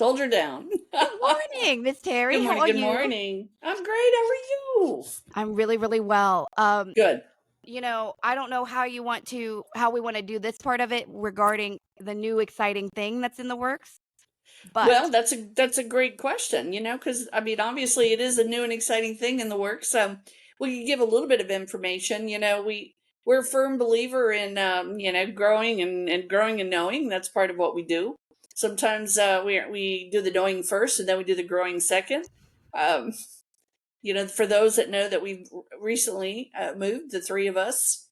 Soldier down. Good morning, Miss Terry. Good How morning. are Good you? morning. I'm great. How are you? I'm really, really well. Good. I don't know how we want to do this part of it regarding the new exciting thing that's in the works, but Well, that's a great question, because I mean, obviously, it is a new and exciting thing in the works. We can give a little bit of information. We're a firm believer in growing and growing and knowing. That's part of what we do. Sometimes we do the knowing first, and then we do the growing second. Um, for those that know that we've recently moved, the three of us.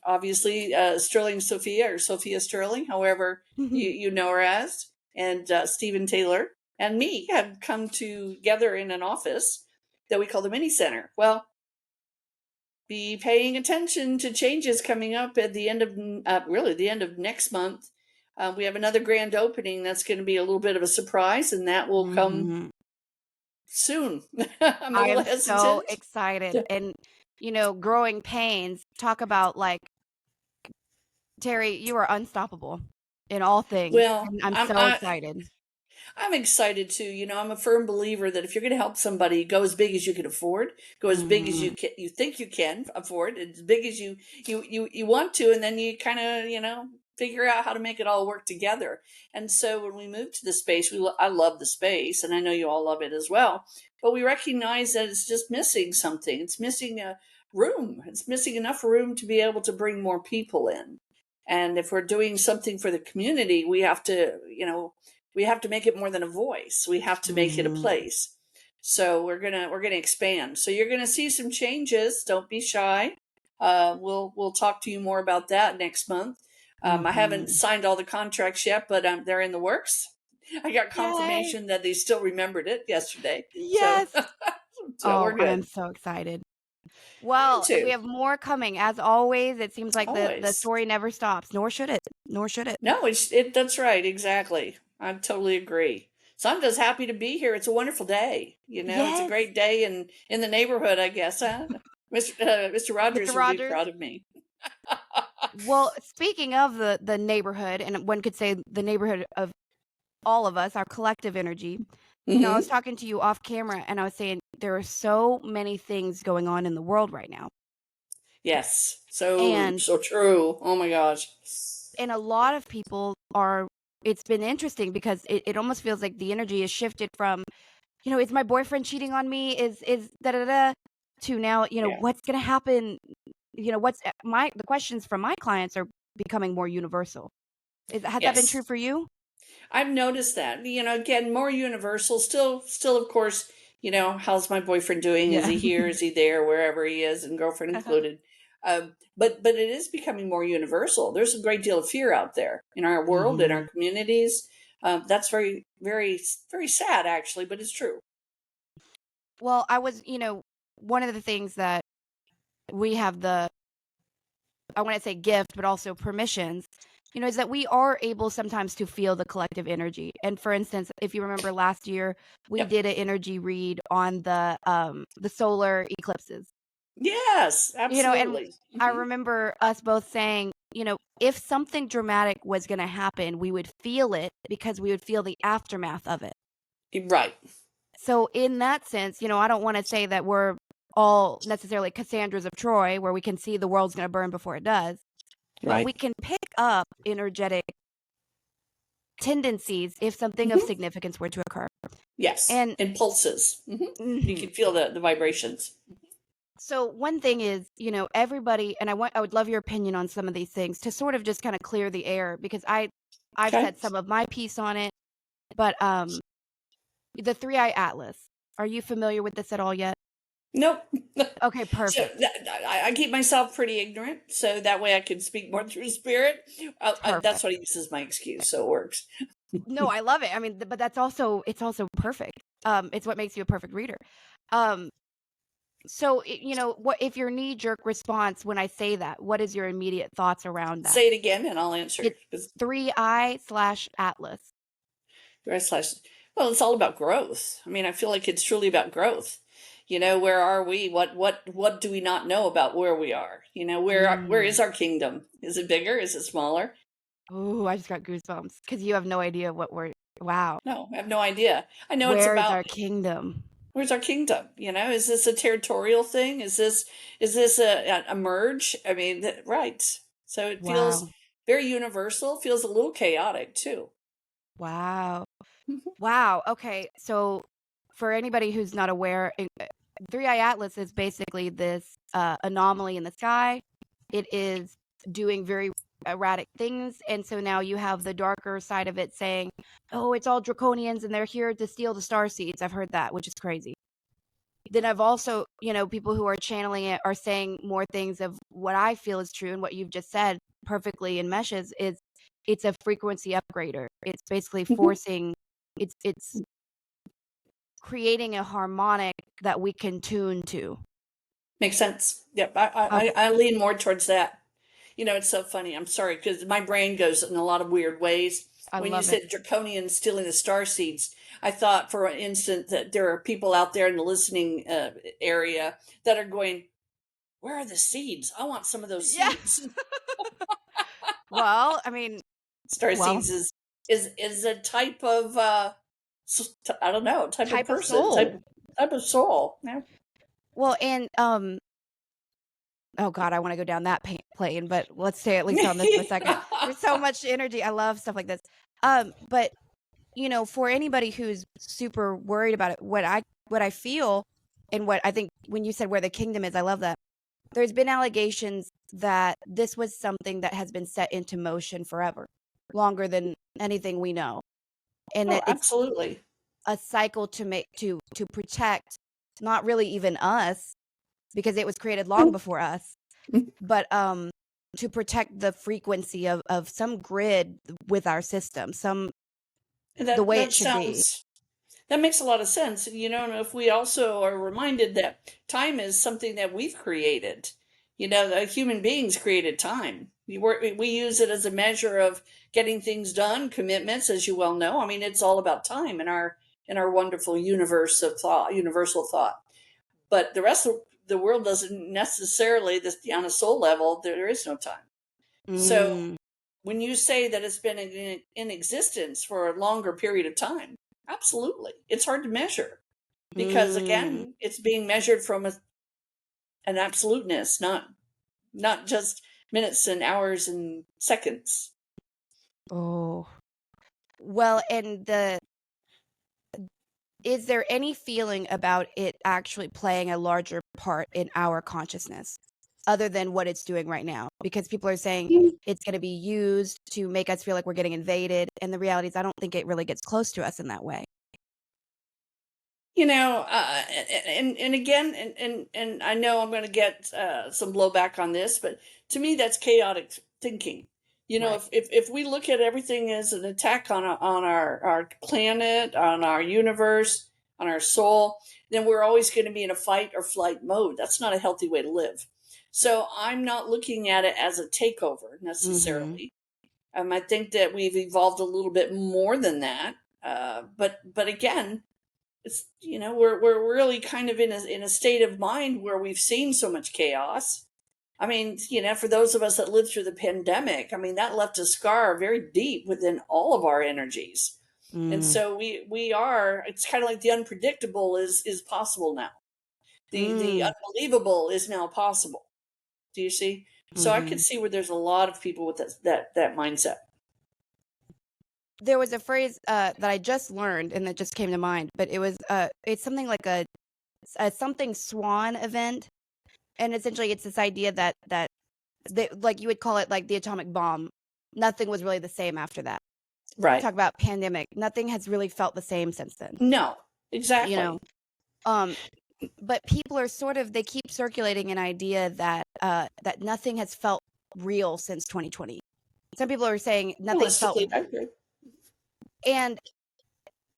Obviously, Sterling Sophia, or Sophia Sterling, however you know her as, and Stephen Taylor and me have come together in an office that we call the mini center. Well, be paying attention to changes coming up at the end of really the end of next month. We have another grand opening that's going to be a little bit of a surprise, and that will come Mhm. soon. I'm a I little am so hesitant. excited. And growing pains. Talk about like Terry, you are unstoppable in all things, Well, and I'm so excited. I'm excited too. I'm a firm believer that if you're going to help somebody, go as big as you can afford, go as big as Mhm. you think you can afford, as big as you want to, and then you kind of figure out how to make it all work together. And so when we moved to the space, I love the space, and I know you all love it as well. But we recognize that it's just missing something. It's missing a room. It's missing enough room to be able to bring more people in. And if we're doing something for the community, we have to make it more than a voice. We have to make it a Mhm. place. So we're gonna expand. So you're gonna see some changes. Don't be shy. We'll talk to you more about that next month. I haven't Mhm. signed all the contracts yet, but they're in the works. I got Yay! confirmation that they still remembered it yesterday. So Yes. so Oh, we're I am good. so excited. I am Well, we too. have more coming. As always, it seems like the Always. story never stops, nor should it. Nor should it. No, that's right, exactly. I totally agree. So I'm just happy to be here. It's a wonderful day. It's a Yes, great day in the neighborhood, I guess, huh? Mr. Mr. Rogers would be Rogers. proud of me. Well, speaking of the neighborhood, and one could say the neighborhood of all of us, our collective energy. I was Hmm. talking to you off camera, and I was saying there are so many things going on in the world right now, Yes. So and so true. Oh my gosh. a lot of people are. It's been interesting because it almost feels like the energy is shifted from, is my boyfriend cheating on me? Is da da da to now, Yeah. what's gonna happen? What's the questions from my clients are becoming more universal. Has that been true Yes. for you? I've noticed that. Again, more universal. Still, of course, how's my boyfriend doing? Is Yeah. he here? Is he there? Wherever he is, and girlfriend included. But it is becoming more universal. There's a great deal of fear out there in our world, in our Mhm. communities. That's very, very, very sad, actually, but it's true. Well, I was, one of the things that we have I want to say gift, but also permissions, is that we are able sometimes to feel the collective energy. And for instance, if you remember last year, we Yep. did an energy read on the solar eclipses. Yes, And absolutely. I Hmm. remember us both saying, if something dramatic was going to happen, we would feel it because we would feel the aftermath of it. Right. So in that sense, I don't want to say that we're all necessarily Cassandras of Troy, where we can see the world's going to burn before it does, but we Right. can pick up energetic tendencies if something of Hmm. significance were to occur. Yes. And Impulses. You mhm. can feel the vibrations. So one thing is, everybody, and I would love your opinion on some of these things to sort of just kind of clear the air because I've Okay. said some of my piece on it, but the three eye atlas. Are you familiar with this at all yet? Nope. Okay, So perfect. I keep myself pretty ignorant, so that way I can speak more through spirit. That's what I Perfect. use as my excuse, so it works. No, I love it. I mean, but it's also perfect. It's what makes you a perfect reader. Um, so what if your knee jerk response when I say that? What is your immediate thoughts around that? Say it again, and I'll answer. It's Because 3i/atlas. slash, well, it's all about growth. I mean, I feel like it's truly about growth. Where are we? What do we not know about where we are? Where Mm. is our kingdom? Is it bigger? Is it smaller? Ooh, I just got goosebumps because you have no idea what we're Wow. No, I have no idea. I know it's Where is about our kingdom? where's our kingdom? You know, is this a territorial thing? Is this a merge? I mean, right. So it feels Wow. very universal, feels a little chaotic too. Wow. Mhm. Wow. Okay. So for anybody who's not aware, Three Eye Atlas is basically this anomaly in the sky. It is doing very erratic things. And so now you have the darker side of it saying, oh, it's all draconians and they're here to steal the star seeds. I've heard that, which is crazy. Then I've also, people who are channeling it are saying more things of what I feel is true and what you've just said perfectly in meshes is it's a frequency upgrader. It's basically Mhm. forcing it's creating a harmonic that we can tune to. Makes sense. Yep, I, Okay, I lean more towards that. You know, it's so funny. I'm sorry because my brain goes in a lot of weird ways. I When you love it. said draconian stealing the star seeds, I thought for an instant that there are people out there in the listening area that are going, "Where are the seeds? I want some of those Yeah. seeds." Well, I mean, Star well, seeds is a type of I don't know, type of type of person, soul. type of soul. Yeah. Well, and oh God, I want to go down that plane, but let's stay at least on this for a second. There's so much energy. I love stuff like this. But for anybody who's super worried about it, what I feel and what I think when you said where the kingdom is, I love that. There's been allegations that this was something that has been set into motion forever, longer than anything we know. And Oh, that it's absolutely. a cycle to make to protect not really even us because it was created long before us, but to protect the frequency of some grid with our system, some And the that way it should be. that makes a lot of sense. You know, and if we also are reminded that time is something that we've created, you know, the human beings created time. We use it as a measure of getting things done, commitments, as you well know. I mean, it's all about time in our wonderful universe of thought, universal thought. But the rest of the world doesn't necessarily, this on a soul level, there is no time. So Mm, when you say that it's been in existence for a longer period of time, absolutely. It's hard to measure because mm. again, it's being measured from an absoluteness, not just minutes and hours and seconds. Oh. Well, and is there any feeling about it actually playing a larger part in our consciousness other than what it's doing right now? Because people are saying it's going to be used to make us feel like we're getting invaded. And the reality is, I don't think it really gets close to us in that way. You know, and again, and I know I'm going to get some blowback on this, but to me, that's chaotic thinking. You know, Right. if we look at everything as an attack on our planet, on our universe, on our soul, then we're always going to be in a fight or flight mode. That's not a healthy way to live. So I'm not looking at it as a takeover Mm-hmm. necessarily. I think that we've evolved a little bit more than that. But again, it's, you know, we're really kind of in a state of mind where we've seen so much chaos. I mean, you know, for those of us that lived through the pandemic, I mean, that left a scar very deep within all of our energies. And Mm. so we are, it's kind of like the unpredictable is possible now. The Mm. unbelievable is now possible. Do you see? So I Mm-hmm. could see where there's a lot of people with that mindset. There was a phrase that I just learned and that just came to mind, but it's something like a something swan event. And essentially it's this idea that like you would call it like the atomic bomb. Nothing was really the same after that. Right. Talk about pandemic. Nothing has really felt the same since then. No, You know, exactly. um, but people are sort of they keep circulating an idea that nothing has felt real since 2020. Some people are saying nothing felt, Realistically, I agree. and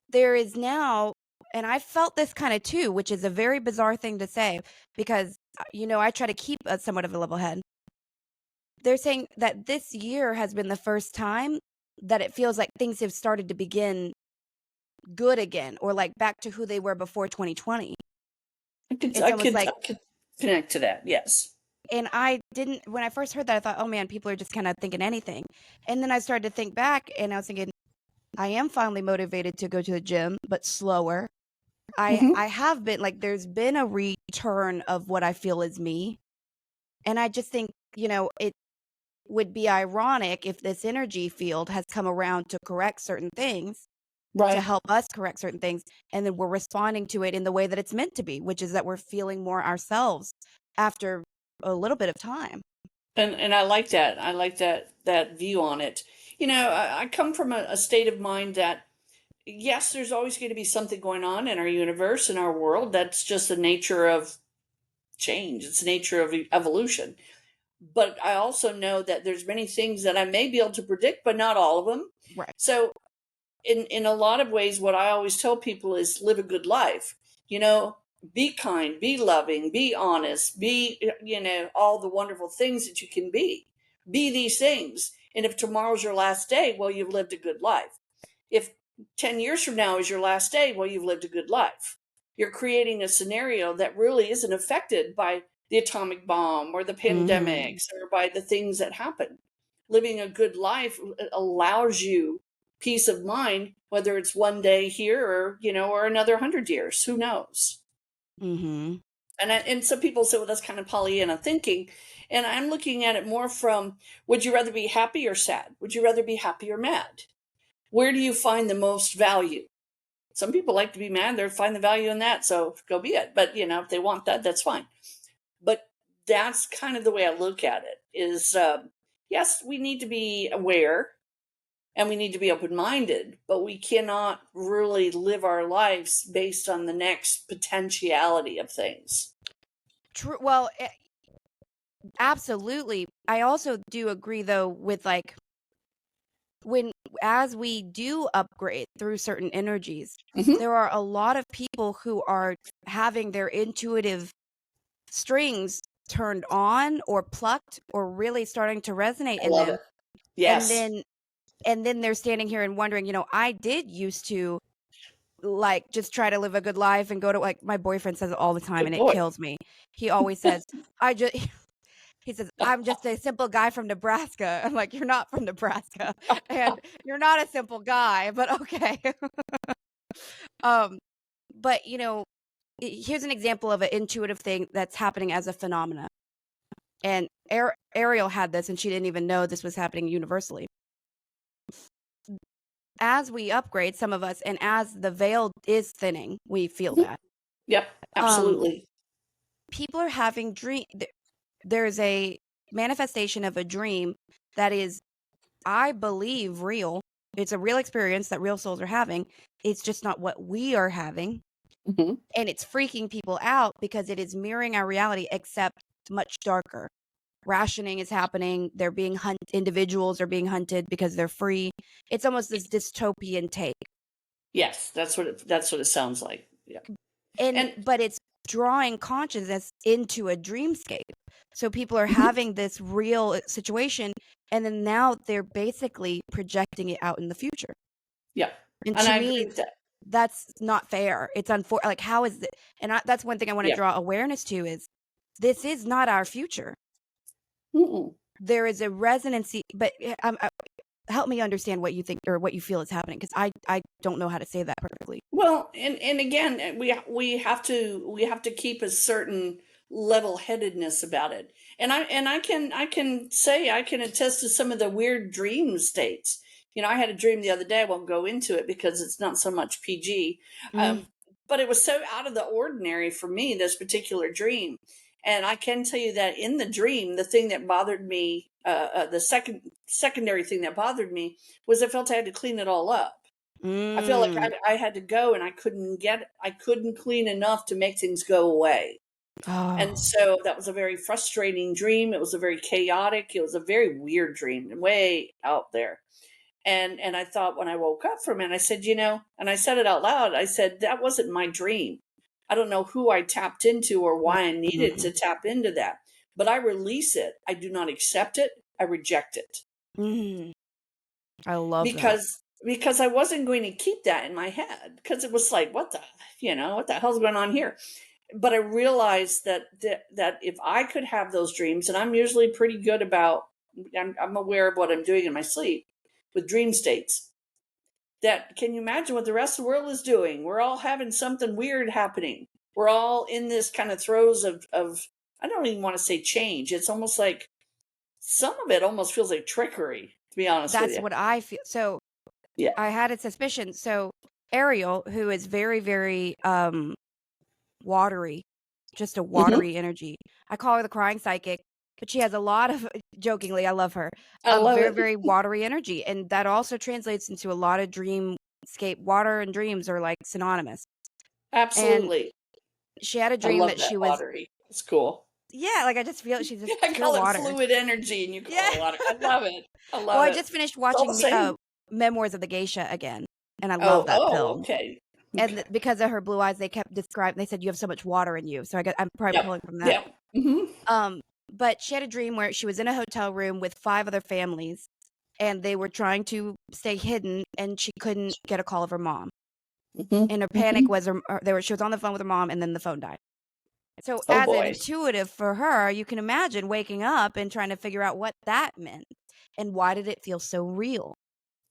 there is now, and I felt this kind of too, which is a very bizarre thing to say because I try to keep a somewhat of a level head. They're saying that this year has been the first time that it feels like things have started to begin good again or like back to who they were before 2020. It's almost I like, could connect to that. Yes. and I didn't, when I first heard that, I thought, oh man, people are just kind of thinking anything. And then I started to think back and I was thinking, I am finally motivated to go to the gym, but slower. Hmm. I have been like there's been a return of what I feel is me. And I just think, it would be ironic if this energy field has come around to correct certain things, to Right. help us correct certain things, and then we're responding to it in the way that it's meant to be, which is that we're feeling more ourselves after a little bit of time. And I like that. I like that view on it. I come from a state of mind that yes, there's always going to be something going on in our universe, in our world. That's just the nature of change. It's the nature of evolution. But I also know that there's many things that I may be able to predict, but not all of them. Right. So in a lot of ways, what I always tell people is live a good life. You know, be kind, be loving, be honest, be all the wonderful things that you can be. Be these things. And if tomorrow's your last day, well, you've lived a good life. If 10 years from now is your last day, well, you've lived a good life. You're creating a scenario that really isn't affected by the atomic bomb or the Mhm. pandemics or by the things that happen. Living a good life allows you peace of mind, whether it's one day here or another 100 years. Who knows? Mhm. And some people say, well, that's kind of Pollyanna thinking. And I'm looking at it more from, would you rather be happy or sad? Would you rather be happy or mad? Where do you find the most value? Some people like to be mad, they find the value in that, so go be it. But if they want that, that's fine. But that's kind of the way I look at it. Is yes, we need to be aware and we need to be open minded, but we cannot really live our lives based on the next potentiality of things. True. Well, absolutely. I also do agree though with like when as we do upgrade through certain energies, Hmm. there are a lot of people who are having their intuitive strings turned on or plucked or really starting to resonate I in love them. it. And Yes. then they're standing here and wondering, I did used to like just try to live a good life and go to like my boyfriend says it all the time Good and it boy. kills me. He always says, I just he says, I'm just a simple guy from Nebraska. I'm like, you're not from Nebraska and you're not a simple guy, but okay. um but here's an example of an intuitive thing that's happening as a phenomena. And Ariel had this and she didn't even know this was happening universally. As we upgrade, some of us, and as the veil is thinning, we feel Mhm. that. Yep, Um, absolutely. People are having there's a manifestation of a dream that is, I believe, real. It's a real experience that real souls are having. It's just not what we are having. Hmm. And it's freaking people out because it is mirroring our reality, except much darker. Rationing is happening. They're being individuals are being hunted because they're free. It's almost this dystopian take. Yes, that's what it sounds like. Yeah. And But it's drawing consciousness into a dreamscape. So people are mhm, having this real situation, and then now they're basically projecting it out in the future. yeah, And and to I agree me, with that. that's not fair. It's like, how is it? And that's one thing I want to Yeah. draw awareness to is this is not our future. Mm-mm. There is a resonancy, but help me understand what you think or what you feel is happening because I don't know how to say that perfectly. Well, and again, we have to keep a certain level-headedness about it. And I can say I can attest to some of the weird dream states. I had a dream the other day. I won't go into it because it's not so much PG. Mm, Um, but it was so out of the ordinary for me, this particular dream. And I can tell you that in the dream, the thing that bothered me, the secondary thing that bothered me was I felt I had to clean it all up. I feel like mm. I had to go and I couldn't clean enough to make things go away. And Oh. so that was a very frustrating dream. It was a very chaotic, it was a very weird dream, way out there. And I thought when I woke up from it, I said, and I said it out loud, I said, that wasn't my dream. I don't know who I tapped into or why I needed Mhm. to tap into that, but I release it. I do not accept it. I reject it Mhm. I love that. because I wasn't going to keep that in my head because it was like what the hell's going on here. But I realized that if I could have those dreams, and I'm usually pretty good about, I'm aware of what I'm doing in my sleep with dream states. that, can you imagine what the rest of the world is doing? We're all having something weird happening. We're all in this kind of throes of I don't even want to say change. It's almost like some of it almost feels like trickery, to be honest with That's you. what I feel. So Yeah. I had a suspicion. So Ariel, who is very, very watery, just a Hmm. watery energy. I call her the crying psychic, but she has a lot of jokingly, I love her. I love Very, it. very watery energy, and that also translates into a lot of dreamscape. Water and dreams are like synonymous. And Absolutely. she had a I dream love that that she was, watery. It's cool. yeah, like I just feel she's just I pure call it water. fluid energy and you Yeah. call it water. I love it. I Well, love I it. just finished It's all the watching same. Memoirs of the Geisha again, and I love that Oh, film. okay. And Okay. because of her blue eyes, they kept describing. They said you have so much water in you. So I'm probably Yep. pulling from that. Yep. Hmm. But she had a dream where she was in a hotel room with 5 other families, and they were trying to stay hidden, and she couldn't get a call of her mom. Hmm. And her panic Hmm. was she was on the phone with her mom, and then the phone died. So Oh as an boy. intuitive for her, you can imagine waking up and trying to figure out what that meant, and why did it feel so real?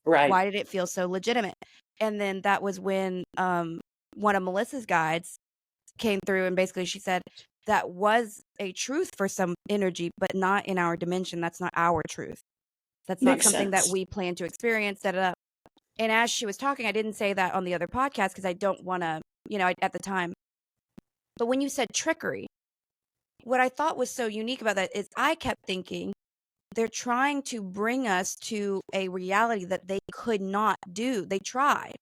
Right. Why did it feel so legitimate? And then that was when one of Melissa's guides came through, and basically she said that was a truth for some energy, but not in our dimension. That's not our truth. That's not Makes something that sense. we plan to experience. Da, da, da. And as she was talking, I didn't say that on the other podcast because I don't want to, at the time. But when you said trickery, what I thought was so unique about that is I kept thinking they're trying to bring us to a reality that they could not do. They tried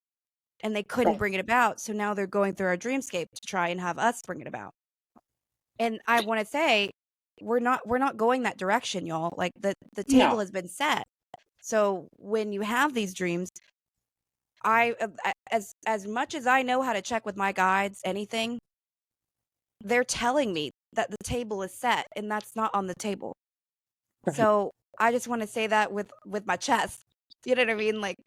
and they couldn't Right. bring it about. So now they're going through our dreamscape to try and have us bring it about. And I want to say we're not going that direction, y'all. Like the table No. has been set. So when you have these dreams, as much as I know how to check with my guides, anything, they're telling me that the table is set and that's not on the table. Right. So I just want to say that with my chest. You know what I mean? Like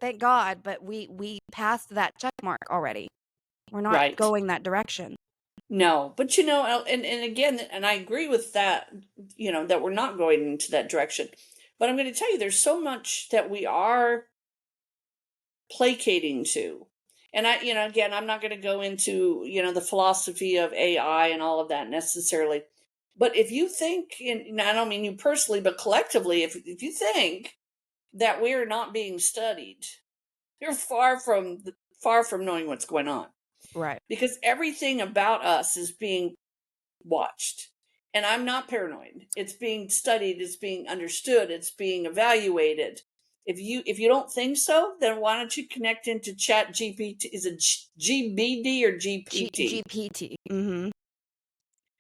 thank God, but we passed that check mark already. We're not Right. going that direction. No, but and again, and I agree with that, that we're not going into that direction. But I'm going to tell you, there's so much that we are placating to. And again, I'm not going to go into, the philosophy of AI and all of that necessarily. But if you think, and I don't mean you personally, but collectively, if you think that we're not being studied, you're far from knowing what's going on, Right. because everything about us is being watched. And I'm not paranoid. It's being studied, it's being understood, it's being evaluated. If you don't think so, then why don't you connect into Chat GPT? Is it GBD or GPT? GPT. Mm-hmm.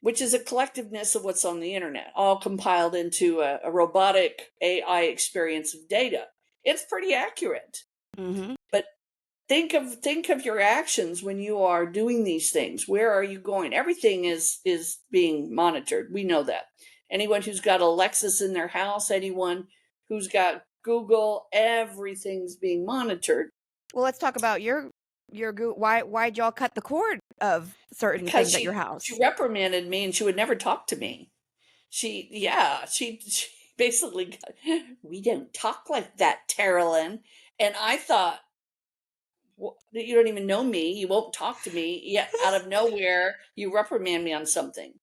Which is a collectiveness of what's on the internet, all compiled into a robotic AI experience of data. It's pretty accurate. Mm-hmm. But think of your actions when you are doing these things. Where are you going? Everything is being monitored. We know that. Anyone who's got Alexis in their house, anyone who's got Google, everything's being monitored. Well, let's talk about why'd y'all cut the cord of certain Because things at your she house? reprimanded me and she would never talk to me. She basically got, we don't talk like that, Terilyn. And I thought, you don't even know me. You won't talk to me. Yet out of nowhere, you reprimand me on something.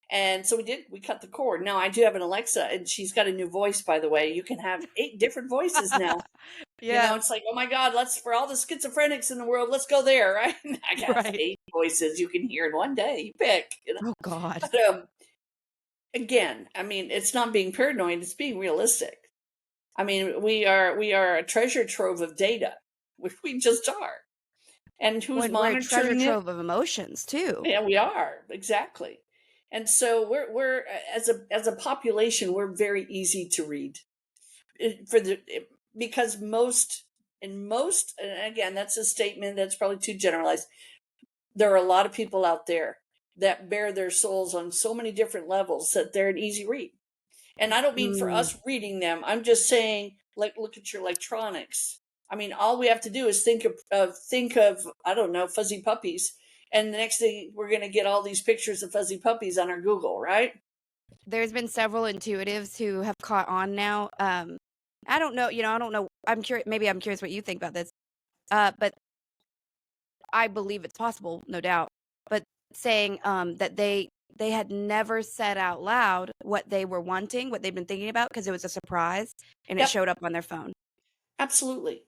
And so we did. We cut the cord. Now I do have an Alexa, and she's got a new voice, by the way. You can have 8 different voices now. Yes. It's like, oh my God, let's, for all the schizophrenics in the world, let's go there, right? I got Right. 8 voices you can hear in one day. You pick. Oh God. But again, I mean, it's not being paranoid; it's being realistic. I mean, we are a treasure trove of data. We just are. And who's When we're a treasure monitoring it? trove of emotions too. Yeah, we are, exactly. And so we're as a population, we're very easy to read. Because most, and again, that's a statement that's probably too generalized. There are a lot of people out there that bear their souls on so many different levels that they're an easy read. And I don't mean for Mm. us reading them. I'm just saying, like, look at your electronics. I mean, all we have to do is think of I don't know, fuzzy puppies, and the next thing we're going to get all these pictures of fuzzy puppies on our Google, right? There's been several intuitives who have caught on now. I don't know. I don't know. I'm curious. Maybe I'm curious what you think about this. But I believe it's possible, no doubt. But saying that they had never said out loud what they were wanting, what they've been thinking about, because it was a surprise and it Yep, showed up on their phone. absolutely.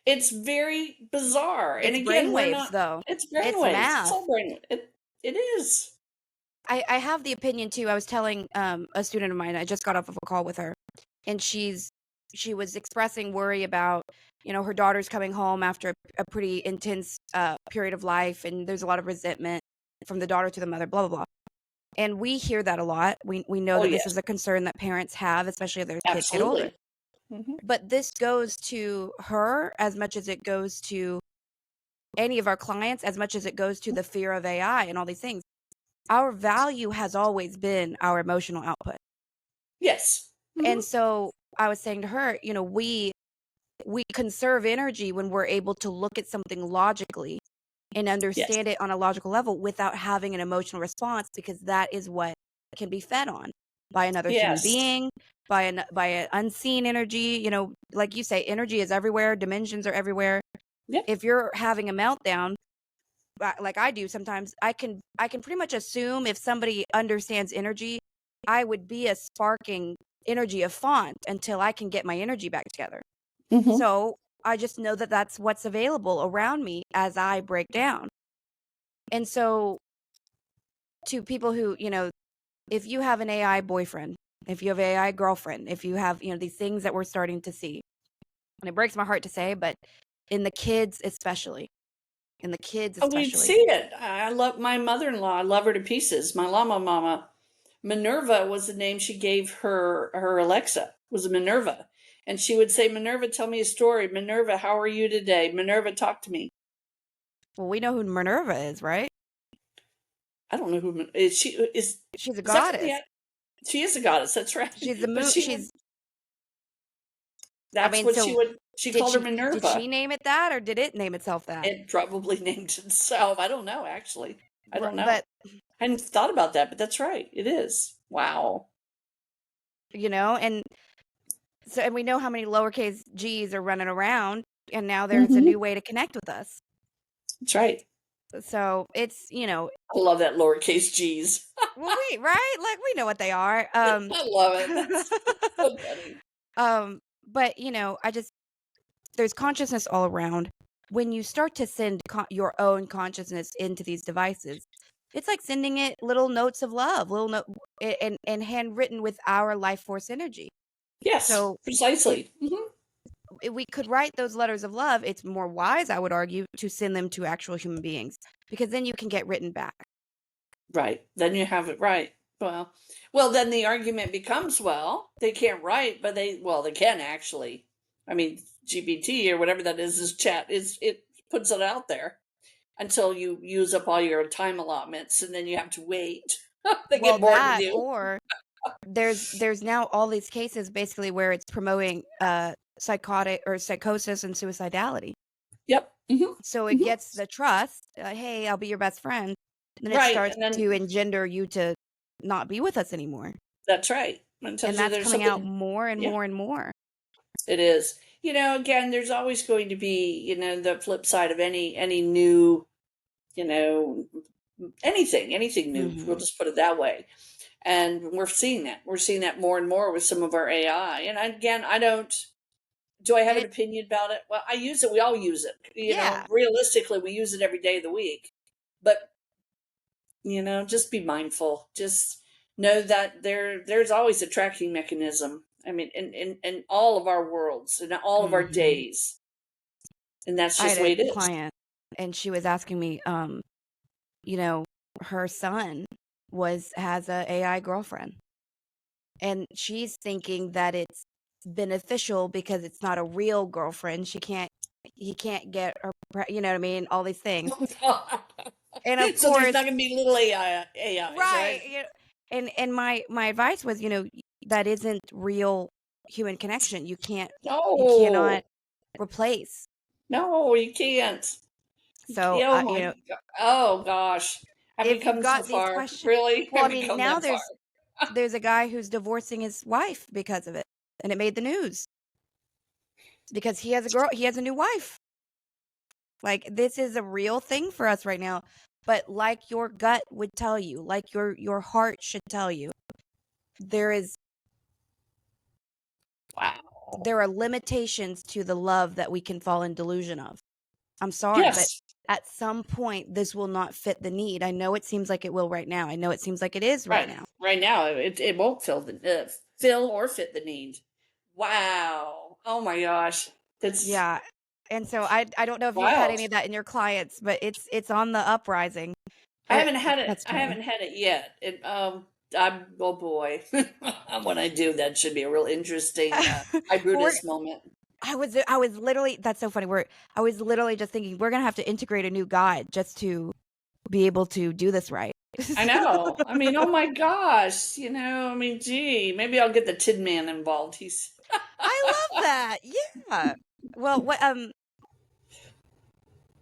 It's very bizarre. And It's again, we're brainwaves, not, though. it's It's brainwaves. It's math. all brain. It is. I have the opinion too. I was telling a student of mine, I just got off of a call with her, and she was expressing worry about, her daughter's coming home after a pretty intense period of life, and there's a lot of resentment from the daughter to the mother, blah blah blah. And we hear that a lot. We know Oh, that this yes, is a concern that parents have, especially if their kids get older. absolutely. Hmm. But this goes to her as much as it goes to any of our clients, as much as it goes to the fear of AI and all these things. Our value has always been our emotional output. Yes. And Hmm. so I was saying to her, we conserve energy when we're able to look at something logically and Yes. understand it on a logical level without having an emotional response, because that is what can be fed on by another human Yes. being, by an unseen energy. Like you say, energy is everywhere, dimensions are everywhere. Yep. If you're having a meltdown, like I do sometimes, I can pretty much assume if somebody understands energy, I would be a sparking energy of font until I can get my energy back together. Hmm. So I just know that that's what's available around me as I break down. And so to people who, if you have an AI boyfriend, if you have AI girlfriend, if you have, these things that we're starting to see, and it breaks my heart to say, but in the kids especially, in the kids Oh, we'd especially. see it. I love my mother-in-law. I love her to pieces. My llama mama. Minerva was the name she gave her Alexa. Was a Minerva. And she would say, Minerva, tell me a story. Minerva, how are you today? Minerva, talk to me. Well, we know who Minerva is, right? I don't know who is she She's a is that from goddess. she is a goddess, that's right. She's the But moon. she would, I that's mean, what she so would, she did called her she Minerva. name it that, or did it name itself that? It probably named itself. I don't know, actually. I don't know. But I hadn't thought about that, but that's right. It is. Wow. and so, and we know how many lowercase g's are running around, and now there's a Hmm. new way to connect with us. That's right. So it's, I love that lowercase G's. well, right, like we know what they are. I love it. That's so funny. But I just there's consciousness all around. When you start to send your own consciousness into these devices, it's like sending it little notes of love, little note, and handwritten with our life force energy. Yes, So if precisely. Hmm. we could write those letters of love, it's more wise, I would argue, to send them to actual human beings, because then you can get written back. Right. Then you have it right. Well, then the argument becomes, well, they can't write, but they can actually. I mean, GPT or whatever that is chat is it puts it out there until you use up all your time allotments, and then you have to wait. They Well, get bored with that, you. or there's now all these cases basically where it's promoting psychotic or psychosis and suicidality. Yep. Hmm. So it Hmm. gets the trust, hey, I'll be your best friend. Then it Right, starts and then to engender you to not be with us anymore. that's right. And tells And you that's there's coming out something. more and Yeah, more and more. it is. Again, there's always going to be, the flip side of any new, you know, anything new. We'll Hmm. just put it that way. And we're seeing that. We're seeing that more and more with some of our AI. And again, I don't. Do I have an It opinion about it? Well, I use it. We all use it. Yeah. Realistically, we use it every day of the week. But just be mindful. Just know that there's always a tracking mechanism. I mean, in all of our worlds, in all of our Hmm. days, and that's I just had the way a it is. client, and she was asking me, you know, her son has a AI girlfriend, and she's thinking that it's beneficial because it's not a real girlfriend. He can't get her, you know what I mean? All these things. And of So there's course, not going to be little AIs, right. right? And my advice was, that isn't real human connection. You cannot No, replace. no, you can't. So, Oh my Oh gosh. Have we if you've come so got these far? questions, Really? well, Have I we mean, come now that far? there's a guy who's divorcing his wife because of it, and it made the news because he has a new wife. Like, this is a real thing for us right now. But like your gut would tell you, like your heart should tell you, there is Wow. there are limitations to the love that we can fall in delusion of. I'm sorry, but Yes. at some point this will not fit the need. I know it seems like it will right now. I know it seems like it is right Right. now. Right now, it won't fill or fit the need. Wow. Oh my gosh. That's Yeah. And so I don't know if you've had wild. any of that in your clients, but it's on the uprising. I It haven't had it. that's I funny. haven't had it yet. I'm oh boy. When I do, that should be a real interesting I Well, Brutus moment. I was literally that's so funny. I was literally just thinking we're gonna have to integrate a new guide just to be able to do this right. I know. I mean, oh my gosh. I mean, gee, maybe I'll get the Tin Man involved. He's I love that. Yeah. Well,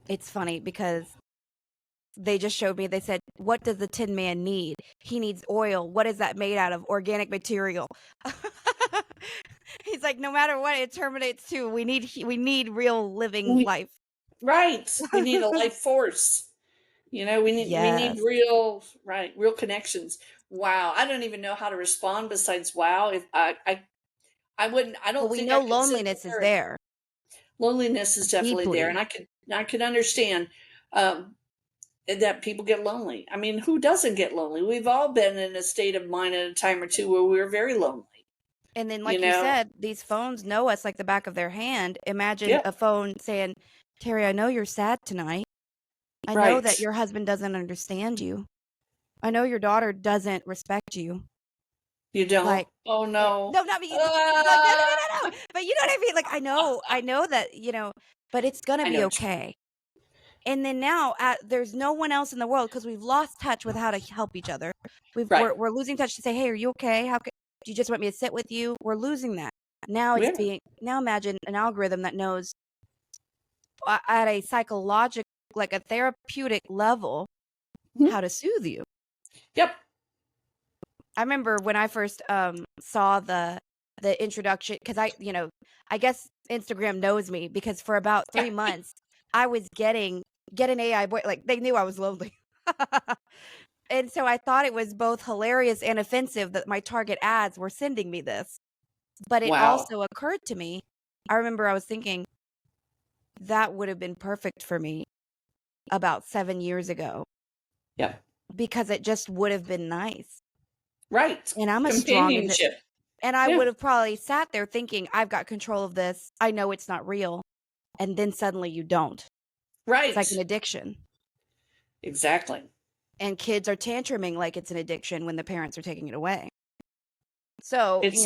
it's funny because they just showed me, they said, "What does the Tin Man need? He needs oil. What is that made out of? Organic material." He's like, "No matter what it terminates to, we need real living we, life." right. We need a life force. We need Yes. real connections. Wow. I don't even know how to respond besides wow. If I wouldn't I Well, don't we think I know could sit loneliness is there and there loneliness is definitely there, and deeply. I could understand that people get lonely. I mean, who doesn't get lonely? We've all been in a state of mind at a time or two where we were very lonely. And then, You like you know? said, these phones know us like the back of their hand. Imagine Yeah. a phone saying, "Terry, I know you're sad tonight. I know that Right. your husband doesn't understand you. I know your daughter doesn't respect you." You don't. Like, Oh no. no, not me. Like, no, no, Ah! no, no, no. But you know what I mean? Like, I know that, but it's gonna I be know what you mean. okay. And then now, there's no one else in the world because we've lost touch with how to help each other. Right. We're losing touch to say, "Hey, are you okay? Do you just want me to sit with you?" We're losing that. Yeah. Now imagine an algorithm that knows at a psychological, like a therapeutic level, Mhm. how to soothe you. Yep. I remember when I first saw the introduction because I guess Instagram knows me because for about 3 months I was get an AI boy, like they knew I was lonely. And so I thought it was both hilarious and offensive that my target ads were sending me this. But it Wow. also occurred to me, I remember I was thinking that would have been perfect for me about 7 years ago Yep. because it just would have been nice. Right. And I'm a strong Companionship. and I Yeah. would have probably sat there thinking, "I've got control of this. I know it's not real." And then suddenly you don't. It's like an Right. addiction. Exactly. And kids are tantruming like it's an addiction when the parents are taking it away. So, It's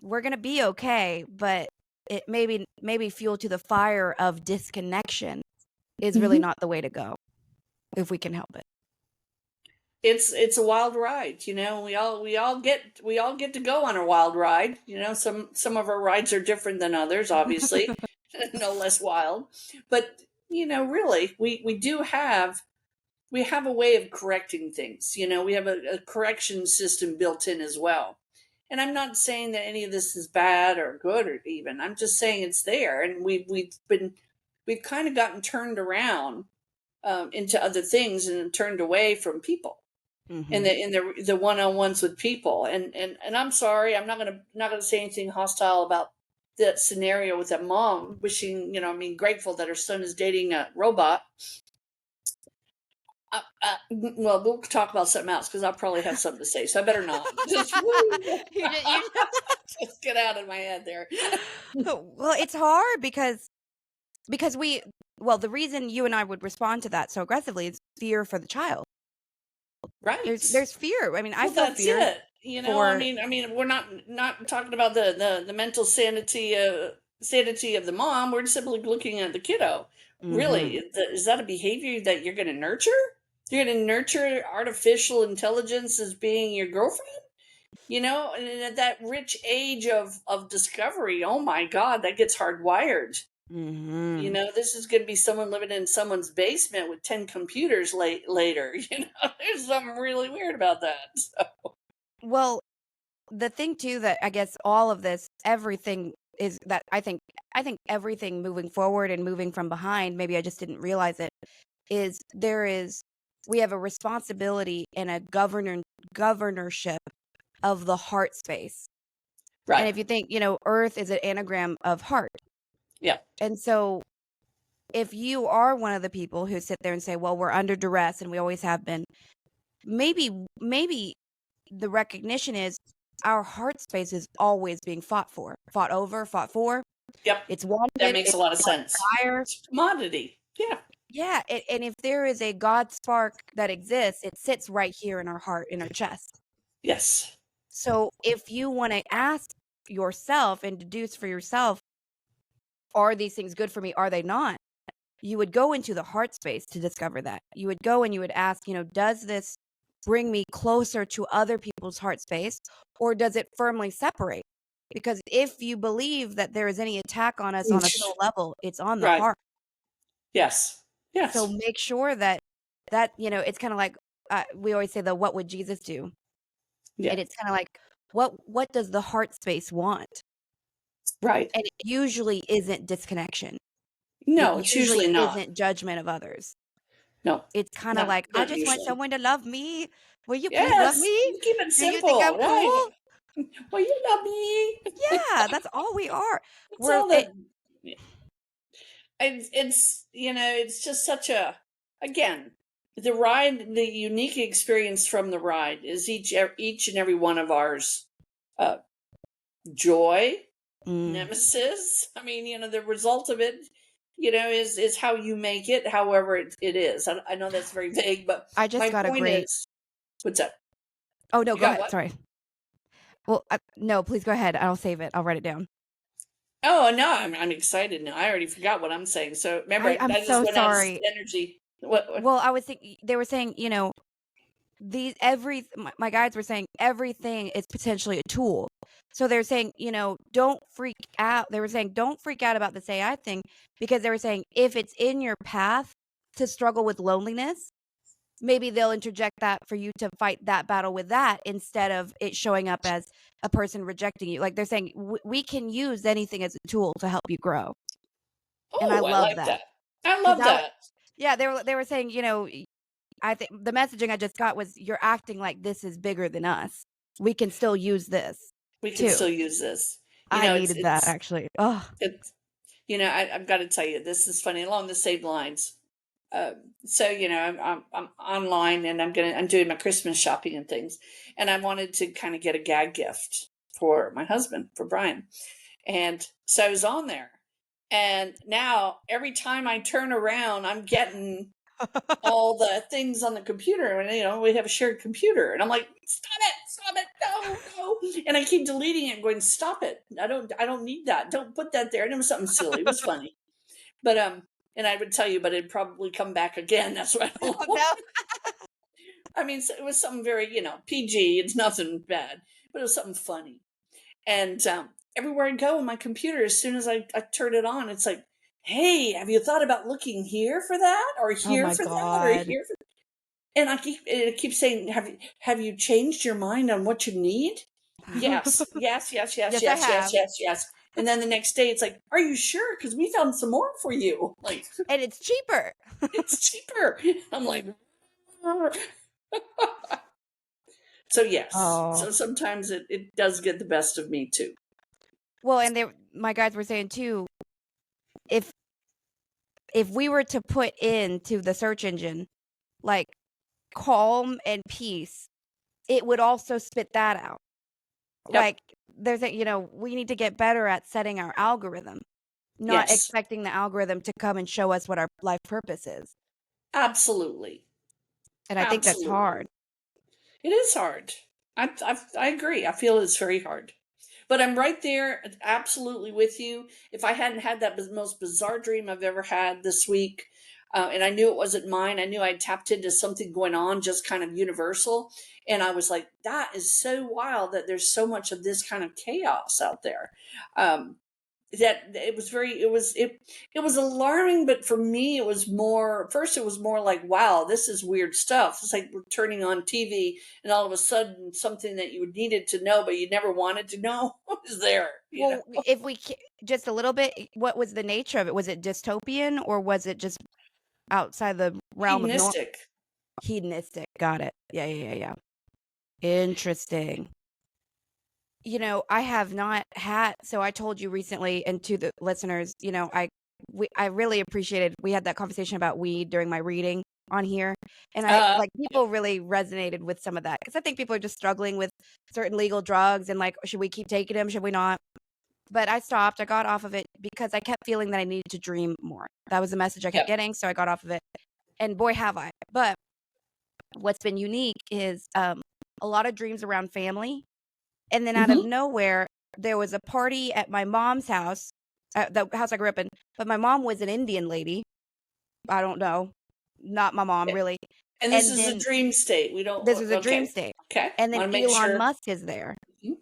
we're gonna be okay, but it maybe fuel to the fire of disconnection is really Mhm. not the way to go if we can help it. it's a wild ride. We all get to go on a wild ride. Some of our rides are different than others, obviously. No less wild. But really, we have a way of correcting things. We have a correction system built in as well. And I'm not saying that any of this is bad or good, or even I'm just saying it's there, and we've kind of gotten turned around into other things and turned away from people in Mhm. the one-on-ones with people. And I'm sorry, I'm not gonna say anything hostile about that scenario with that mom wishing, I mean, grateful that her son is dating a robot. Well, we'll talk about something else because I'll probably have something to say, so I better not. Just woo, You just get out of my head there. well, it's hard because the reason you and I would respond to that so aggressively is fear for the child. Right. There's fear. I mean, I Well, feel that's fear it. I for mean, we're not talking about the mental sanity of the mom. We're simply looking at the kiddo. Really, Mhm. is that a behavior that you're going to nurture? You're going to nurture artificial intelligence as being your girlfriend? And at that rich age of discovery, oh my God, that gets hardwired. Mhm. This is going to be someone living in someone's basement with 10 computers later. There's something really weird about that. So, Well, the thing too that I guess all of this, everything is that I think everything moving forward and moving from behind, maybe I just didn't realize it, is we have a responsibility and a governorship of the heart space. And Right. if you think, Earth is an anagram of heart. Yeah. And so if you are one of the people who sit there and say, well, we're under duress and we always have been, maybe the recognition is our heart space is always being fought for, fought over, fought for. Yep. It's That wanted, makes it's a lot of on sense. fire. It's a commodity. Yeah. Yeah, and if there is a God spark that exists, it sits right here in our heart, in our chest. Yes. So if you want to ask yourself and deduce for yourself, are these things good for me? Are they not? You would go into the heart space to discover that. You would go and you would ask, does this bring me closer to other people's heart space, or does it firmly separate? Because if you believe that there is any attack on us on a soul level, it's on the Right. heart. Yes. Yes. So make sure that it's kind of like we always say the what would Jesus do? Yeah. And it's kind of like what does the heart space want? Right. And it usually isn't disconnection. It No, it's usually usually not. isn't judgment of others. No. It's kind of Not like, I not just want usually. someone to love me. Will you please love Yes. me? Keep it Do you think I'm simple. Right. cool? Well, you love me. Yeah, that's all we are. It's We're all it, that. It's it's just such a, again, the ride, the unique experience from the ride is each and every one of ours, uh, joy, mm, nemesis. I mean, the result of it, is how you make it, however it is. I know that's very vague, but I just my got a point great. is, what's up? Oh no, You go got ahead. what? Sorry. Well, no, please go ahead. I'll save it. I'll write it down. Oh no, I'm excited now. I already forgot what I'm saying. So remember, I'm I just so went out of sorry. energy. What? Well, I was thinking they were saying, my guides were saying everything is potentially a tool. So they're saying, don't freak out. They were saying don't freak out about this AI thing, because they were saying if it's in your path to struggle with loneliness, maybe they'll interject that for you to fight that battle with that, instead of it showing up as a person rejecting you. Like they're saying we can use anything as a tool to help you grow. And I Oh, I love like that. that. I Because love that. yeah, they were saying, I think the messaging I just got was you're acting like this is bigger than us. We can still use this We can too. still use this. I It's needed that actually. Oh, it's I've got to tell you, this is funny along the same lines. Uh, so I'm online and I'm doing my Christmas shopping and things, and I wanted to kind of get a gag gift for my husband, for Brian, and so I was on there, and now every time I turn around, I'm getting all the things on the computer, and we have a shared computer, and I'm like, stop it, no, and I keep deleting it and going, stop it, I don't need that, don't put that there. And it was something silly, it was funny, but and I would tell you, but it'd probably come back again. That's why I don't want. no. I mean, it was something very, PG. It's nothing bad, but it was something funny. And everywhere I go on my computer, as soon as I turn it on, it's like, hey, have you thought about looking here for that, or Oh here my for that, or God. here for? And it keeps saying, have you changed your mind on what you need? Yes, yes, yes, yes, Yes, I yes, yes, have. yes, yes. And then the next day, it's like, are you sure? Because we found some more for you. Like, And it's cheaper. it's cheaper. I'm like, so yes. Oh. So sometimes it does get the best of me too. Well, and my guys were saying too, if we were to put into the search engine like calm and peace, it would also spit that out. Yep. Like there's we need to get better at setting our algorithm, not Yes. expecting the algorithm to come and show us what our life purpose is. Absolutely. And I think that's Absolutely. hard. It is hard. I agree. I feel it's very hard. But I'm right there, absolutely with you. If I hadn't had that most bizarre dream I've ever had this week, and I knew it wasn't mine, I knew I tapped into something going on, just kind of universal. And I was like, that is so wild that there's so much of this kind of chaos out there. Um, that it was it was alarming, but for me it was more, first it was more like, wow, this is weird stuff. It's like we're turning on TV and all of a sudden something that you needed to know but you never wanted to know is there, Well, if we just a little bit, what was the nature of it? Was it dystopian or was it just outside the realm of normal? hedonistic. Hedonistic. Got it. Yeah. Interesting. I have not had, so I told you recently, and to the listeners, I really appreciated, we had that conversation about weed during my reading on here. And Yep, people really resonated with some of that because I think people are just struggling with certain legal drugs and like, should we keep taking them? Should we not? But I stopped. I got off of it because I kept feeling that I needed to dream more. That was the message I kept yep. getting. So I got off of it. And boy, have I. But what's been unique is a lot of dreams around family. And then out of Hmm. nowhere, there was a party at my mom's house, the house I grew up in. But my mom was an Indian lady. I don't know. Not my mom, really. And this And is a then dream state. We don't. this was a dream Okay, state. okay. And then Want to make Elon sure. Musk is there. Mhm.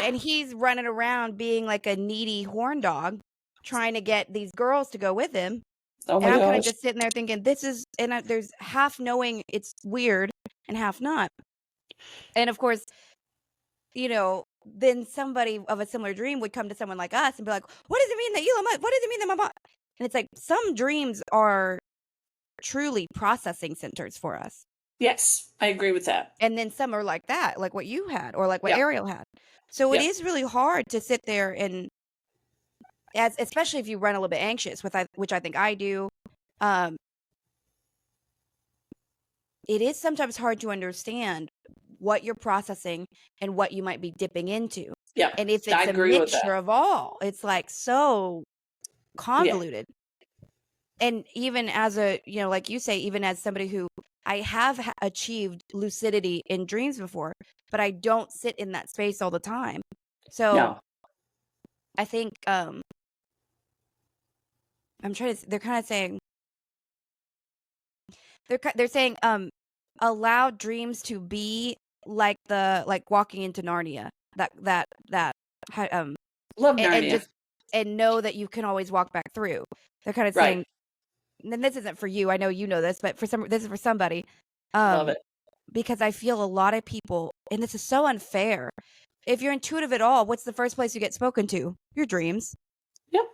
And he's running around being like a needy horn dog, trying to get these girls to go with him. Oh And my I'm kind of gosh. just sitting there thinking, this is, and there's half knowing it's weird and half not. And of course, then somebody of a similar dream would come to someone like us and be like, what does it mean that Elon Musk? What does it mean that my mom? And it's like some dreams are truly processing centers for us. Yes, I agree with that. And then some are like that, like what you had or like what Yep, Ariel had. So it yep. is really hard to sit there and especially if you run a little bit anxious, which I think I do. Um, it is sometimes hard to understand what you're processing and what you might be dipping into. Yeah, And if I it's a agree with mixture that. of all, it's like so Yeah, convoluted. And even as like you say, even as somebody who I have achieved lucidity in dreams before, but I don't sit in that space all the time. So no. I think they're kind of saying they're saying allow dreams to be like walking into Narnia. That um Love and Narnia. just and know that you can always walk back through. They're kind of Right. saying, and this isn't for you. I know you know this, but this is for somebody. Love Um it. because I feel a lot of people, and this is so unfair. If you're intuitive at all, what's the first place you get spoken to? Your dreams. Yep.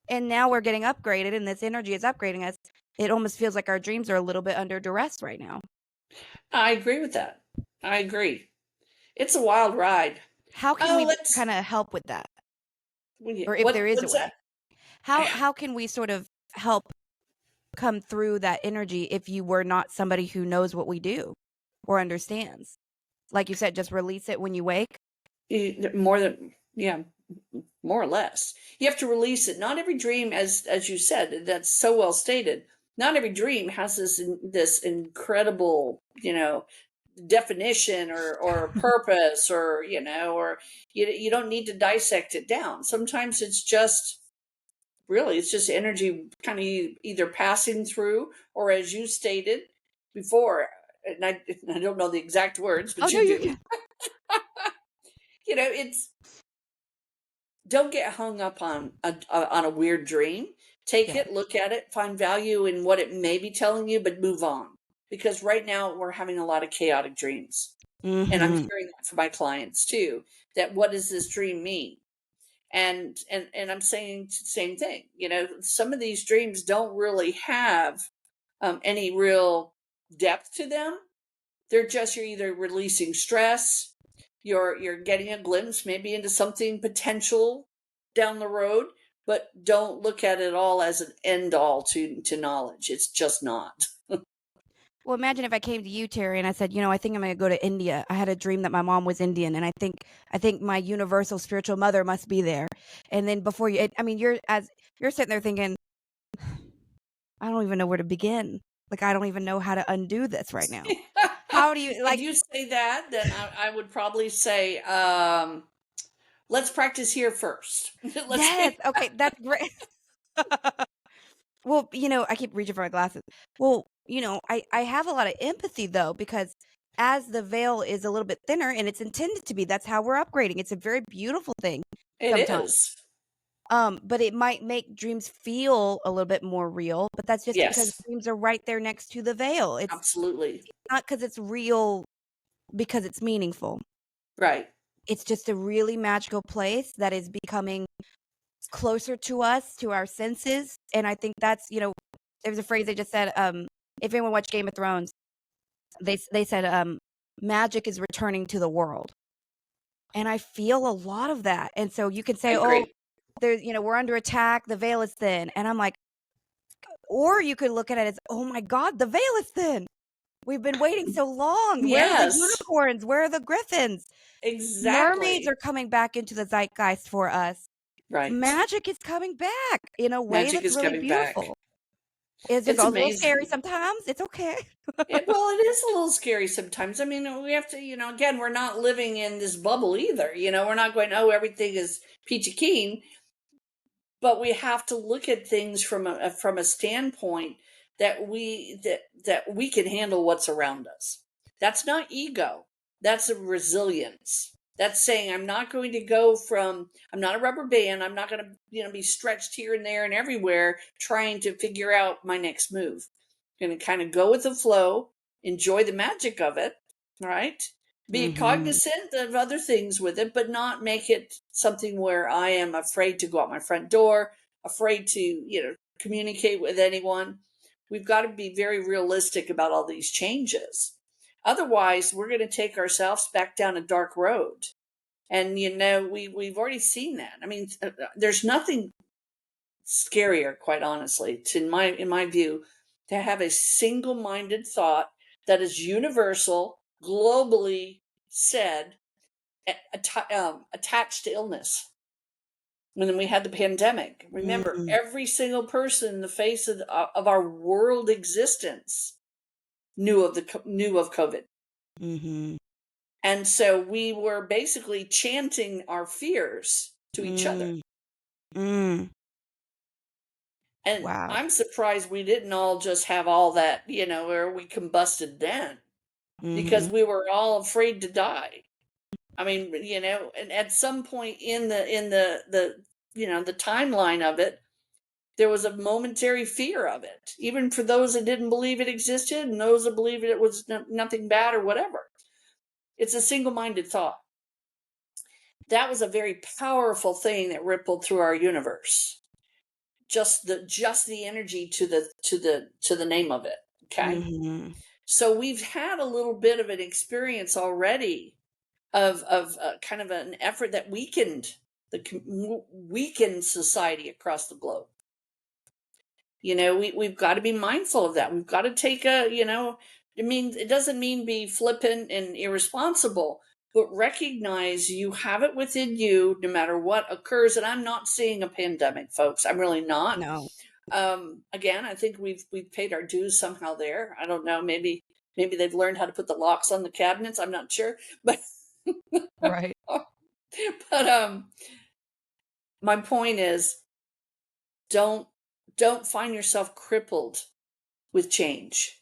And now we're getting upgraded, and this energy is upgrading us. It almost feels like our dreams are a little bit under duress right now. I agree with that. I agree. It's a wild ride. How can Oh, we let's. kind of help with that? Or if What? there is a What's way. that? How can we sort of help come through that energy if you were not somebody who knows what we do or understands? Like you said, just release it when you wake. More than, yeah, more or less. You have to release it. Not every dream, as you said, that's so well stated. Not every dream has this incredible, definition or purpose, or you don't need to dissect it down. Sometimes it's just energy kind of either passing through, or as you stated before, and I don't know the exact words, Oh but no, you you do. can. It's don't get hung up on a weird dream. Take Yeah. it, look at it, find value in what it may be telling you, but move on. Because right now we're having a lot of chaotic dreams. And I'm Hmm. hearing that from my clients too, that what does this dream mean? And I'm saying the same thing. Some of these dreams don't really have any real depth to them. They're just, you're either releasing stress, you're getting a glimpse maybe into something potential down the road, but don't look at it all as an end all to knowledge. It's just not. Well, imagine if I came to you, Terry, and I said, I think I'm going to go to India. I had a dream that my mom was Indian, and I think my universal spiritual mother must be there. And then before I mean, you're sitting there thinking, I don't even know where to begin. Like, I don't even know how to undo this right now. How do you If like? you say that, then I would probably say, let's practice here first. Let's Yes, okay, that's great. Well, I keep reaching for my glasses. Well, I have a lot of empathy though, because as the veil is a little bit thinner and it's intended to be, that's how we're upgrading. It's a very beautiful thing It sometimes. is. But it might make dreams feel a little bit more real, but that's just because Yes, dreams are right there next to the veil. It's absolutely. not because it's real, because it's meaningful. Right. it's just a really magical place that is becoming closer to us, to our senses. And I think that's, there's a phrase they just said, if anyone watched Game of Thrones, they said, magic is returning to the world. And I feel a lot of that. And so you can I say, oh, agree. there's, we're under attack, the veil is thin. And I'm like, or you could look at it as, oh my God, the veil is thin. We've been waiting so long. Where are the Yes, unicorns? Where are the griffins? Mermaids exactly. are coming back into the zeitgeist for us. Right. Magic is coming back in a way Magic that's is really coming back. beautiful. It's just It's a little scary amazing. sometimes. It's okay. Well, it is a little scary sometimes. I mean, we have to, again, we're not living in this bubble either. We're not going, oh, everything is peachy keen, but we have to look at things from a standpoint that we can handle what's around us. That's not ego. That's a resilience. That's saying I'm not a rubber band. I'm not going to be stretched here and there and everywhere trying to figure out my next move. I'm going to kind of go with the flow, enjoy the magic of it, right? Be Mhm. cognizant of other things with it, but not make it something where I am afraid to go out my front door, afraid to, communicate with anyone. We've got to be very realistic about all these changes. Otherwise, we're going to take ourselves back down a dark road. And we've already seen that. I mean, there's nothing scarier, quite honestly, in my view, to have a single-minded thought that is universal, globally said, attached to illness. And then we had the pandemic. Remember, Mhm. every single person in the face of our world existence knew of COVID, Mhm. and so we were basically chanting our fears to each other. Mm. Mm. And Wow. I'm surprised we didn't all just have all that, where we combusted then, Mhm. because we were all afraid to die. I mean, and at some point in the timeline of it, there was a momentary fear of it, even for those that didn't believe it existed and those that believed it was nothing bad or whatever. It's a single-minded thought. That was a very powerful thing that rippled through our universe. Just the energy to the name of it. Okay. Mhm. So we've had a little bit of an experience already of kind of an effort that weakened society across the globe. We've got to be mindful of that. We've got to take it doesn't mean be flippant and irresponsible, but recognize you have it within you no matter what occurs. And I'm not seeing a pandemic, folks. I'm really not. No. Again, I think we've paid our dues somehow there. I don't know. Maybe they've learned how to put the locks on the cabinets. I'm not sure, but Right. but my point is, don't don't find yourself crippled with change.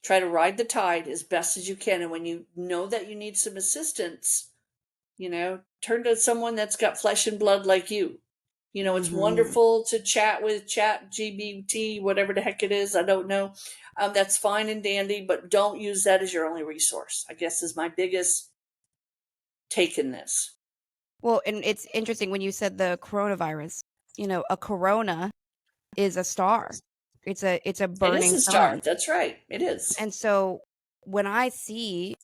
Try to ride the tide as best as you can, and when you know that you need some assistance, turn to someone that's got flesh and blood like you. It's Mhm. wonderful to chat with Chat GBT, whatever the heck it is. I don't know. That's fine and dandy, but don't use that as your only resource, I guess, is my biggest take in this. Well, and it's interesting when you said the coronavirus. A corona is a star. It's a It is burning a star. sun. That's right. It is. And so when I see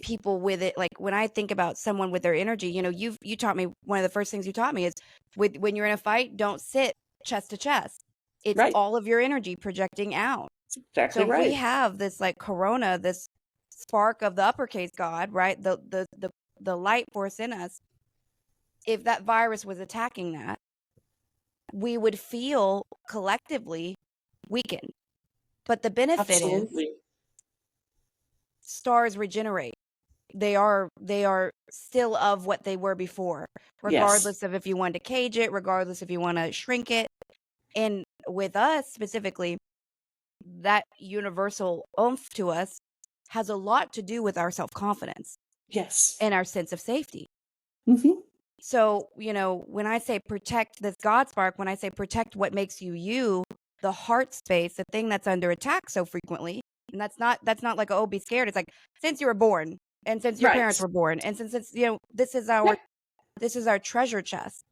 people with it, like when I think about someone with their energy, you taught me, one of the first things you taught me is, when you're in a fight, don't sit chest to chest. It's Right. all of your energy projecting out. Exactly So if we right. have this like corona, this spark of the uppercase God, right? The light force in us, if that virus was attacking that, we would feel collectively weakened. But the benefit is Absolutely. stars regenerate. They are still of what they were before, Yes. regardless of if you want to cage it, regardless if you want to shrink it. And with us specifically, that universal oomph to us has a lot to do with our self-confidence Yes. and our sense of safety. Hmm. So, when I say protect this God spark, when I say protect what makes you you, the heart space, the thing that's under attack so frequently, and that's not like, oh, be scared. It's like, since you were born. and since your Right. parents were born, and since it's, Yep. this is our treasure chest.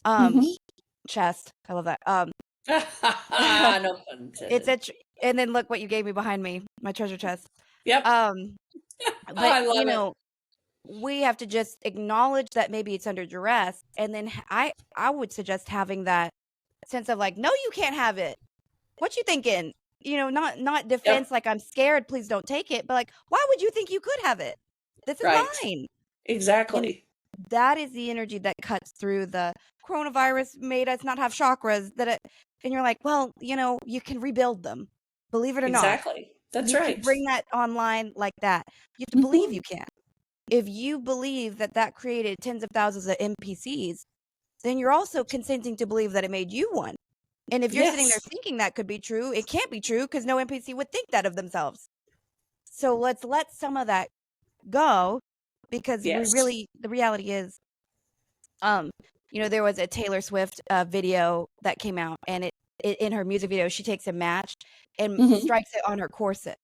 Um, Mm-hmm. chest. I love that. No pun It's intended. and then look what you gave me behind me, my treasure chest. Yep. Um, but I love it. we have to just acknowledge that maybe it's under duress, and then I would suggest having that sense of like, no, you can't have it. What you thinking? Not Yep. defense, like I'm scared, please don't take it, but like, why would you think you could have it? This is Right. mine. And Exactly. that is the energy that cuts through the coronavirus made us not have chakras and you're like, well, you can rebuild them. Believe it or not. Exactly. That's You can right. bring that online like that. You have to believe Mm-hmm. you can. If you believe that created tens of thousands of NPCs, then you're also consenting to believe that it made you one. And if you're sitting there Yes. thinking that could be true, it can't be true because no NPC would think that of themselves. So let's let some of that go because Yes. the reality is, um, there was a Taylor Swift video that came out, and it in her music video, she takes a match and Mm-hmm. strikes it on her corset.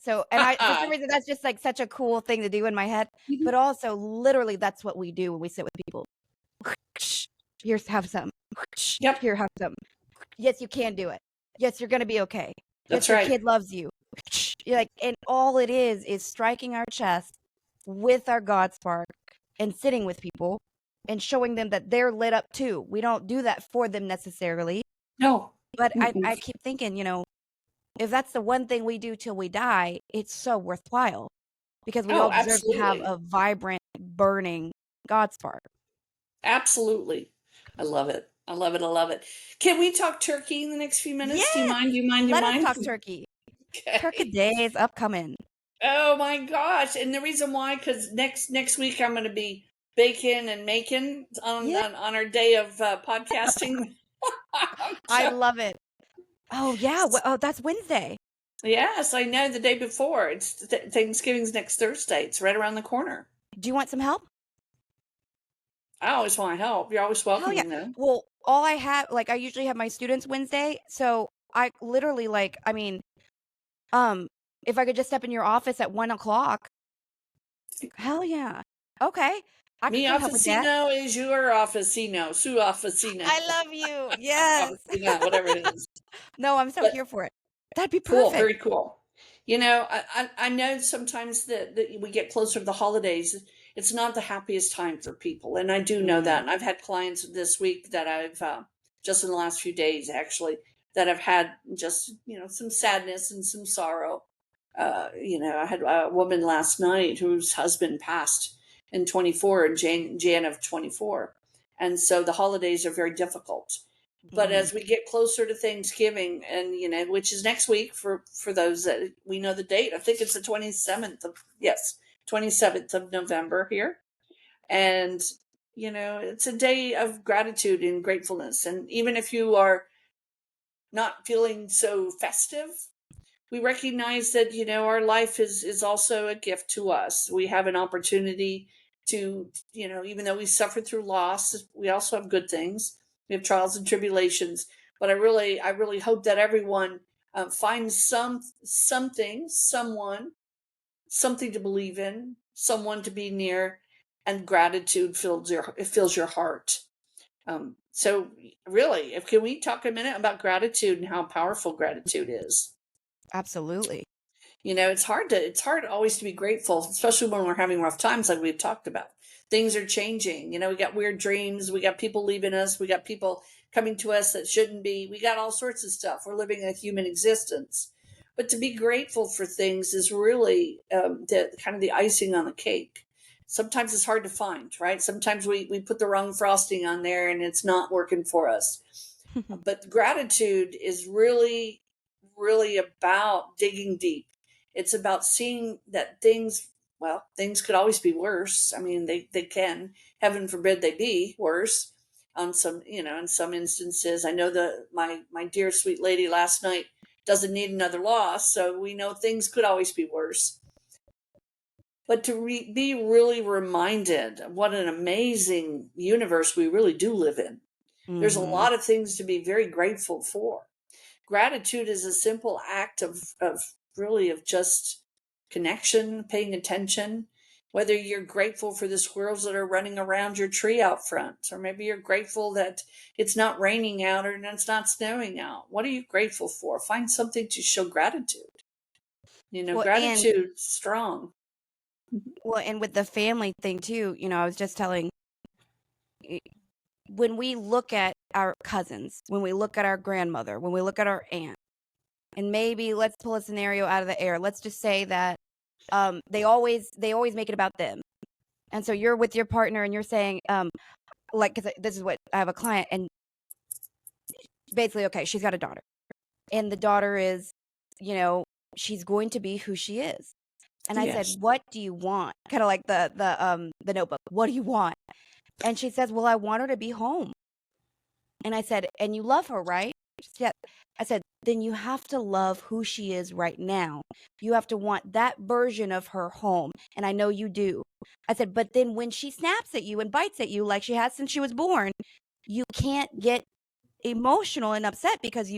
So, and for some reason, that's just like such a cool thing to do in my head. But Mhm. also, literally, that's what we do when we sit with people. Here's have some. Yep. Here, have some. Yes, you can do it. Yes, you're gonna be okay. Yes, That's your right. kid loves you. You're like, and all it is striking our chest with our God spark and sitting with people and showing them that they're lit up too. We don't do that for them necessarily, No. but I Mm-mm. keep thinking, if that's the one thing we do till we die, it's so worthwhile because we Oh, all deserve to have absolutely. a vibrant, burning God spark. Absolutely. I love it. I love it. I love it. Can we talk turkey in the next few minutes? Do you Yes, mind? Do you mind? Do you let us mind? talk turkey. Turkey Okay. Day is upcoming. Oh my gosh. And the reason why, because next week I'm going to be baking and making on, Yeah, on our day of podcasting. I So, love it. Oh yeah, oh that's Wednesday. yes, I know the day before. It's Thanksgiving's next Thursday. It's right around the corner. Do you want some help? I always want to help. You're always Hell welcome, yeah. you know. Well, all I have, like, I usually have my students Wednesday, so I literally, like, I mean, um, if I could just step in your office at 1 o'clock, hell yeah. Okay, I could Mi come help with that. officino is your officino. Su officino. I love you. Yes. Officina, whatever it is. No, I'm so But here for it. That'd be cool, perfect. very cool. You know, I know sometimes that we get closer to the holidays. It's not the happiest time for people, and I do know that. Mm, And I've had clients this week that I've just in the last few days actually that have had just some sadness and some sorrow. I had a woman last night whose husband passed in 24 in Jan of 24, and so the holidays are very difficult. But mhm, as we get closer to Thanksgiving, and which is next week for those that we know the date, I think it's the 27th of, yes, 27th of November here, and it's a day of gratitude and gratefulness. And even if you are not feeling so festive, we recognize that our life is also a gift to us. We have an opportunity to, even though we suffer through loss, we also have good things. We have trials and tribulations. But I really hope that everyone finds something, someone, something to believe in, someone to be near, and gratitude fills your heart. So really, if can we talk a minute about gratitude and how powerful gratitude is? absolutely. It's hard always to be grateful, especially when we're having rough times like we've talked about. Things are changing. We got weird dreams, we got people leaving us, we got people coming to us that shouldn't be. We got all sorts of stuff. We're living a human existence. But to be grateful for things is really the kind of the icing on the cake. Sometimes it's hard to find, right? Sometimes we put the wrong frosting on there and it's not working for us. But gratitude is really, really about digging deep. It's about seeing that things could always be worse. I mean, they can. Heaven forbid they be worse. On some, in some instances, I know that my dear sweet lady last night doesn't need another loss, so we know things could always be worse. But to be really reminded of what an amazing universe we really do live in. There's a Mhm. lot of things to be very grateful for. Gratitude is a simple act of really of just connection, paying attention, whether you're grateful for the squirrels that are running around your tree out front, or maybe you're grateful that it's not raining out or it's not snowing out. What are you grateful for? Find something to show gratitude. Well, and Gratitude strong. and with the family thing too, I was just telling, when we look at our cousins, when we look at our grandmother, when we look at our aunt, and maybe let's pull a scenario out of the air. Let's just say that they always make it about them. And so you're with your partner and you're saying, like, because this is what I have a client, and basically, okay, she's got a daughter, and the daughter is, she's going to be who she is. And I said, Yes. "What do you want?" Kind of like the Notebook. What do you want? And she says, "Well, I want her to be home." And I said, "And you love her, right?" She said, "Yeah." I said, "Then you have to love who she is right now. You have to want that version of her home. And I know you do." I said, "But then when she snaps at you and bites at you like she has since she was born, you can't get emotional and upset because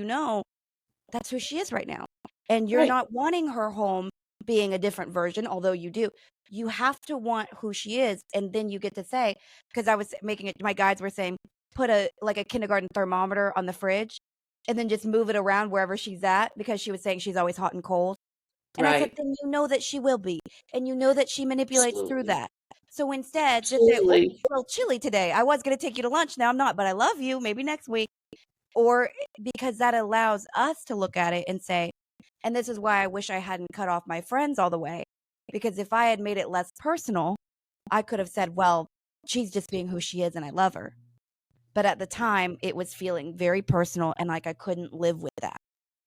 that's who she is right now. And you're Right. not wanting her home being a different version, although you do. You have to want who she is. And then you get to say, because I was making it, my guides were saying, put a kindergarten thermometer on the fridge and then just move it around wherever she's at, because she was saying she's always hot and cold. And I said, Right. then you know that she will be. And you know that she manipulates through Absolutely. that. So instead, just say, "Oh, Absolutely. it's a little chilly today. I was going to take you to lunch. Now I'm not, but I love you. Maybe next week." Or because that allows us to look at it and say, and this is why I wish I hadn't cut off my friends all the way, because if I had made it less personal, I could have said, well, she's just being who she is and I love her. But at the time, it was feeling very personal and like I couldn't live with that.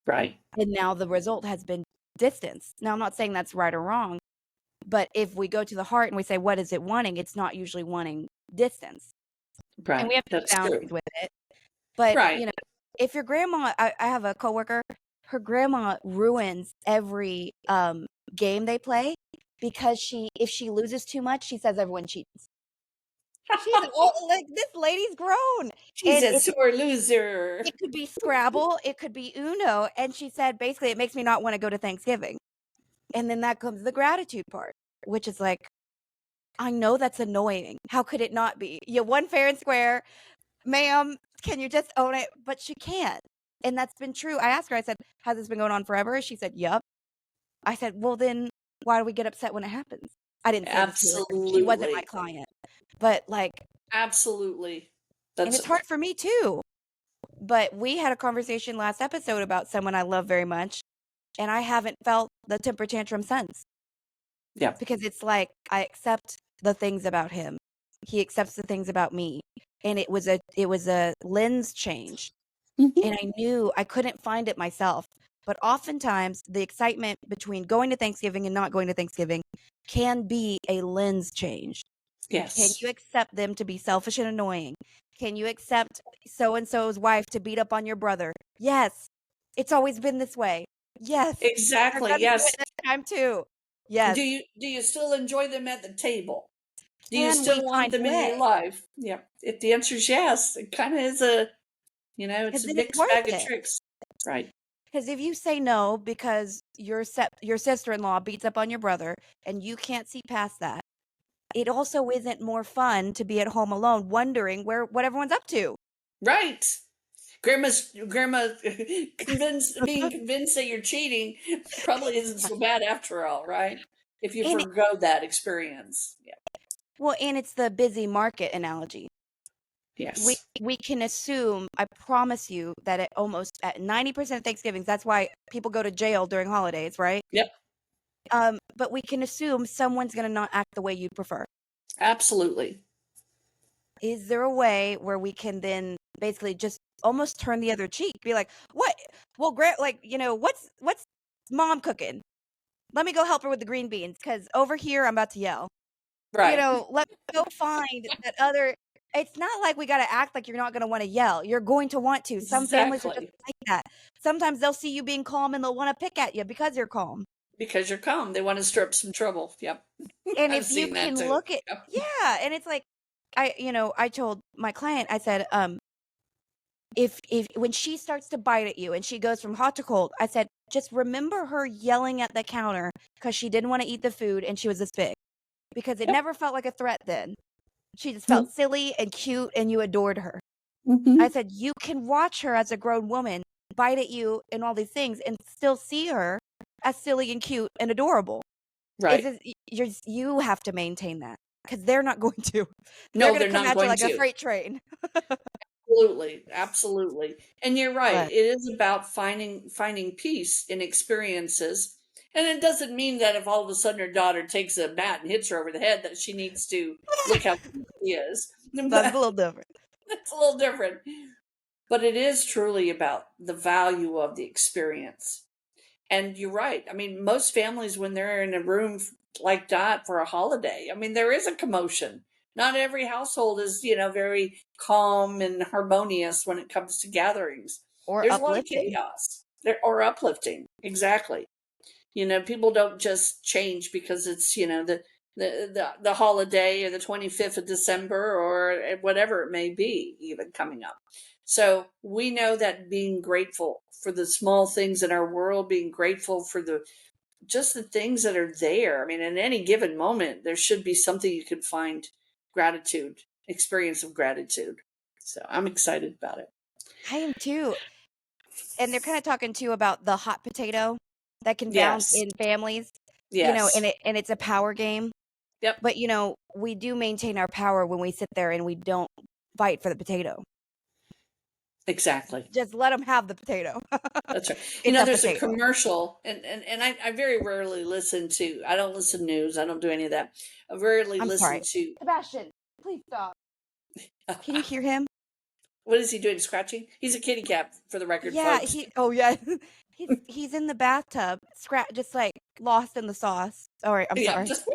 Right. And now the result has been distance. Now, I'm not saying that's right or wrong, but if we go to the heart and we say, what is it wanting? It's not usually wanting distance. And Right. we have to keep That's true. boundaries with it. But, Right. if your grandma, I have a coworker, her grandma ruins every game they play because if she loses too much, she says everyone cheats. She's old, like this lady's grown. She's And a sore loser. it could be Scrabble, it could be Uno. And she said, basically, it makes me not want to go to Thanksgiving. And then that comes the gratitude part, which is like, I know that's annoying. How could it not be? You won fair and square. Ma'am, can you just own it? But she can't. And that's been true. I asked her, I said, has this been going on forever? She said, yep. I said, well, then why do we get upset when it happens? I didn't say this to her. She wasn't my Absolutely. client. But Absolutely. and That's it's hard for me too. But we had a conversation last episode about someone I love very much. And I haven't felt the temper tantrum since, yeah. because it's like I accept the things about him. He accepts the things about me. And it was a lens change. Mhm. And I knew I couldn't find it myself. But oftentimes, the excitement between going to Thanksgiving and not going to Thanksgiving can be a lens change. Can Yes. you accept them to be selfish and annoying? Can you accept so and so's wife to beat up on your brother? Yes. It's always been this way. Yes. They're Exactly. going to do it Yes. this time too. Do Yes. you still enjoy them at the table? Do you Can we still want find a them in your way? life? Yeah. If the answer is yes, it kind of is it's Because a then it's mixed worth bag of it. tricks. Right. Because if you say no because your sister-in-law beats up on your brother and you can't see past that, it also isn't more fun to be at home alone wondering what everyone's up to. Right. Grandma being convinced that you're cheating probably isn't so bad after all, right? If you And forgo that experience. Yeah. and it's the busy market analogy. We Yes. we can assume, I promise you, that at 90% of Thanksgivings, that's why people go to jail during holidays, right? Yep. But we can assume someone's going to not act the way you'd prefer. Absolutely. Is there a way where we can then basically just almost turn the other cheek, be like, what? Well, what's mom cooking? Let me go help her with the green beans because over here I'm about to yell. Right. Let me go find that other. It's not like we got to act like you're not going to want to yell. You're going to want to. Some families are just Exactly. like that. Sometimes they'll see you being calm and they'll want to pick at you because you're calm. Because you're calm. They want to stir up some trouble. Yep. And I've if you seen that can too. look at, Yep. yeah, and it's like, I told my client, I said, if when she starts to bite at you and she goes from hot to cold, I said, just remember her yelling at the counter because she didn't want to eat the food and she was this big because it Yep. never felt like a threat then. She just felt Mhm. silly and cute and you adored her. I Mhm. said, you can watch her as a grown woman bite at you and all these things and still see her as silly and cute and adorable. It's Right. just, you have to maintain that because they're not going to. They're No, going to they're come not at you going like a to. freight train. Absolutely, absolutely. And you're right. But It is about finding peace in experiences. And it doesn't mean that if all of a sudden her daughter takes a bat and hits her over the head that she needs to look how cute she is. that's a But little different. it's a little different. But it is truly about the value of the experience. And you're right. I mean, most families, when they're in a room like that for a holiday, I mean, there is a commotion. Not every household is, very calm and harmonious when it comes to gatherings. Or There's a lot of uplifting. chaos there, or uplifting. Exactly. People don't just change because it's, the holiday or the 25th of December or whatever it may be, even coming up. So we know that being grateful for the small things in our world, being grateful for the things that are there. I mean, in any given moment, there should be something you could find gratitude, experience of gratitude. So I'm excited about it. I am too. And they're kind of talking too about the hot potato that can bounce Yes. in families, and Yes. it's a power game. Yep. But we do maintain our power when we sit there and we don't fight for the potato. Exactly. Just let them have the potato. That's right. It's a There's a potato. commercial, and I very rarely I don't listen to news. I don't do any of that. I rarely I'm listen sorry. to, Sebastian, please stop. Can you hear him? what is he doing? Scratching? He's a kitty cat, for the record, Yeah, folks. oh yeah. He's in the bathtub, just like lost in the sauce. All right, I'm Yeah, sorry. just,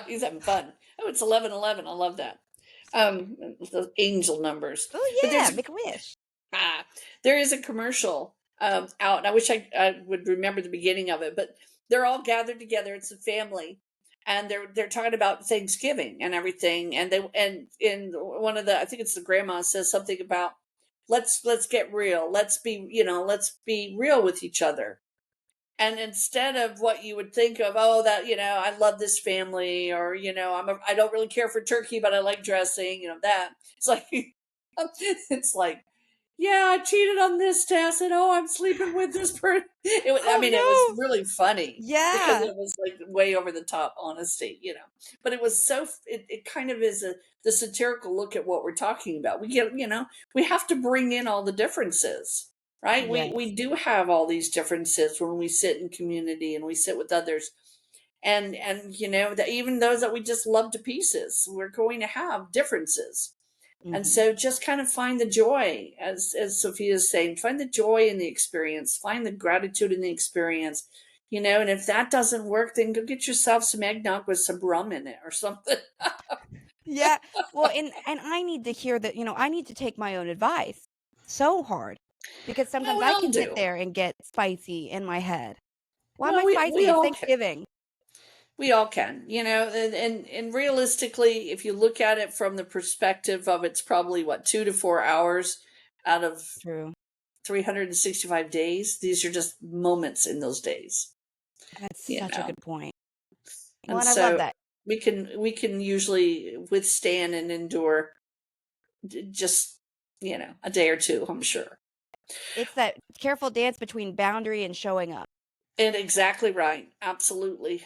he's having fun. Oh, it's 11:11. I love that. Those angel numbers. But Oh there's yeah, a make a wish. Ah, there is a commercial out, and I wish I would remember the beginning of it, but they're all gathered together. It's a family, and they're talking about Thanksgiving and everything. And in one of the, I think it's the grandma says something about let's get real. Let's be real with each other. And instead of what you would think of, oh, that I love this family, or I don't really care for turkey, but I like dressing, that it's like it's like, yeah, I cheated on this test, and oh, I'm sleeping with this person. I Oh mean, it was no. really funny because Yeah. it was like way over the top honesty. But it was it kind of is the satirical look at what we're talking about. We have to bring in all the differences, right? We Yes. do have all these differences when we sit in community and we sit with others, and that even those that we just love to pieces, we're going to have differences. And Hmm. so just kind of find the joy, as Sophia is saying, find the joy in the experience, find the gratitude in the experience. And if that doesn't work, then go get yourself some eggnog with some rum in it or something. Yeah. Well, and I need to hear that, I need to take my own advice so hard because Well, sometimes we I all can sit do. there and get spicy in my head. Why am Well, I we spicy? It's all can. Thanksgiving. We all can, and realistically, if you look at it from the perspective of it's probably what 2 to 4 hours out of True. 365 days. These are just moments in those days, That's you such a know. good point. Well, And and I love so that. we can usually withstand and endure just a day or two, I'm sure. It's that careful dance between boundary and showing up. And exactly right, absolutely.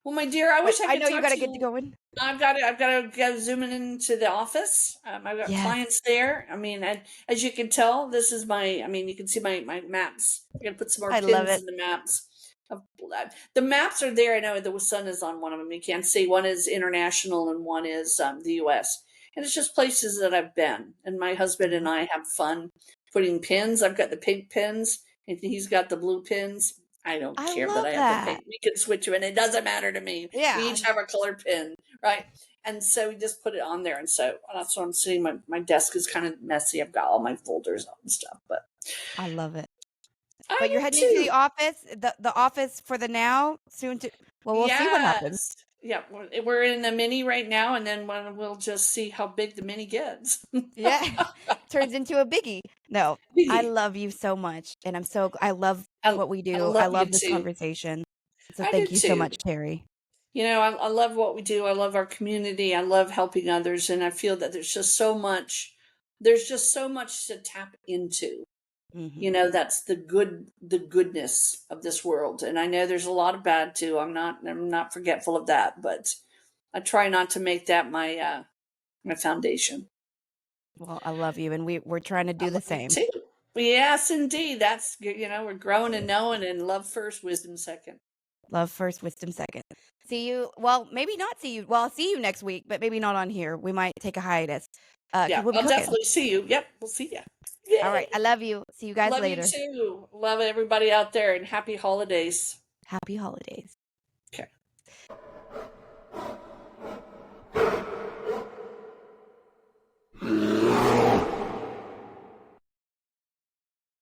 Well, my dear, I But wish I I could know you talk got to to get to you. going. I've got to go zooming into the office. I've got Yes. clients there. I mean, as you can tell, this is my. I mean, you can see my maps. I got to put some more I love pins it. in the maps. The maps are there. I know the sun is on one of them. You can't see. One is international and one is the U.S. And it's just places that I've been. And my husband and I have fun putting pins. I've got the pink pins, and he's got the blue pins. I don't I care that love I have the that. pink. We can switch them, and it doesn't matter to me. We Yeah. each have our color pin, right? And so we just put it on there. And so that's what I'm sitting. My desk is kind of messy. I've got all my folders and stuff, but I love it. But you're I am heading into the too. office, the office for the now, soon to well, we'll see what happens. Yes. Yeah, we're in the mini right now, and then we'll just see how big the mini gets. Yeah. Turns into a biggie. No, I Biggie. love you so much and I love I, what we I do. I love you love this too. conversation. So I do thank you so too. much, Terri. I love what we do. I love our community. I love helping others. And I feel that there's just so much to tap into. Hmm. That's the goodness of this world. And I know there's a lot of bad too. I'm not forgetful of that, but I try not to make that my foundation. Well, I love you, and we're trying to I do the love you same. too. Yes, indeed. We're growing and knowing, and love first, wisdom second. Love first, wisdom second. See you. Well, maybe not see you. Well, I'll see you next week, but maybe not on here. We might take a hiatus because Yeah, we'll be I'll cooking. definitely see you. Yep, we'll see you. All right. I Yay. love you. See you guys Love you later. too. Love everybody out there, and happy holidays. Happy holidays. Okay.